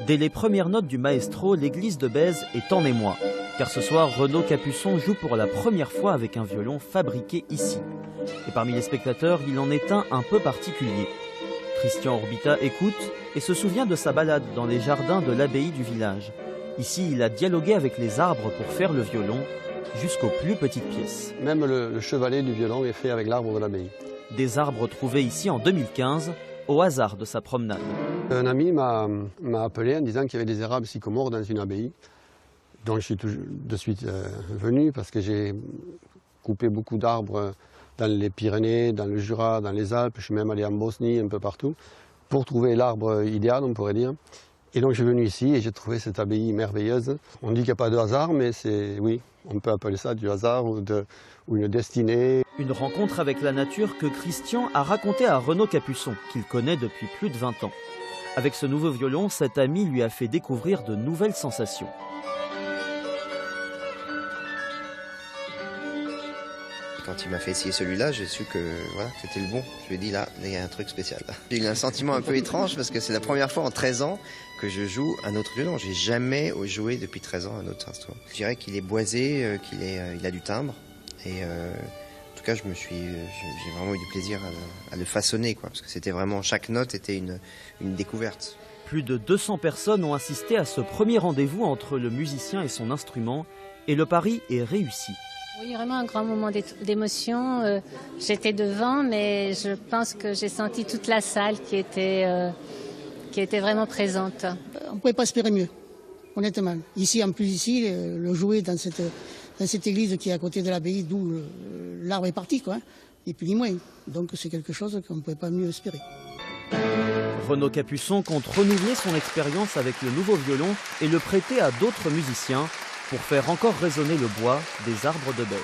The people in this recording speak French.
Dès les premières notes du maestro, l'église de Bèze est en émoi. Car ce soir, Renaud Capuçon joue pour la première fois avec un violon fabriqué ici. Et parmi les spectateurs, il en est un peu particulier. Christian Orbita écoute et se souvient de sa balade dans les jardins de l'abbaye du village. Ici, il a dialogué avec les arbres pour faire le violon, jusqu'aux plus petites pièces. Même le chevalet du violon est fait avec l'arbre de l'abbaye. Des arbres trouvés ici en 2015, au hasard de sa promenade. Un ami m'a appelé en disant qu'il y avait des érables sycomores dans une abbaye. Donc je suis de suite venu parce que j'ai coupé beaucoup d'arbres dans les Pyrénées, dans le Jura, dans les Alpes. Je suis même allé en Bosnie, un peu partout, pour trouver l'arbre idéal, on pourrait dire. Et donc je suis venu ici et j'ai trouvé cette abbaye merveilleuse. On dit qu'il n'y a pas de hasard, mais oui, on peut appeler ça du hasard ou une destinée. Une rencontre avec la nature que Christian a racontée à Renaud Capuçon, qu'il connaît depuis plus de 20 ans. Avec ce nouveau violon, cet ami lui a fait découvrir de nouvelles sensations. Quand il m'a fait essayer celui-là, j'ai su que voilà, c'était le bon. Je lui ai dit là, il y a un truc spécial. J'ai eu un sentiment un peu étrange parce que c'est la première fois en 13 ans que je joue un autre violon. J'ai jamais joué depuis 13 ans un autre instrument. Je dirais qu'il est boisé, il a du timbre. Et en tout cas, j'ai vraiment eu du plaisir à le façonner, quoi, parce que c'était vraiment, chaque note était une découverte. Plus de 200 personnes ont assisté à ce premier rendez-vous entre le musicien et son instrument, et le pari est réussi. Oui, vraiment un grand moment d'émotion. J'étais devant, mais je pense que j'ai senti toute la salle qui était vraiment présente. On ne pouvait pas espérer mieux, honnêtement. Ici, en plus, le jouer dans cette église qui est à côté de l'abbaye, d'où l'arbre est parti, quoi, et puis ni moins. Donc c'est quelque chose qu'on ne pouvait pas mieux espérer. Renaud Capuçon compte renouveler son expérience avec le nouveau violon et le prêter à d'autres musiciens pour faire encore résonner le bois des arbres de Bèze.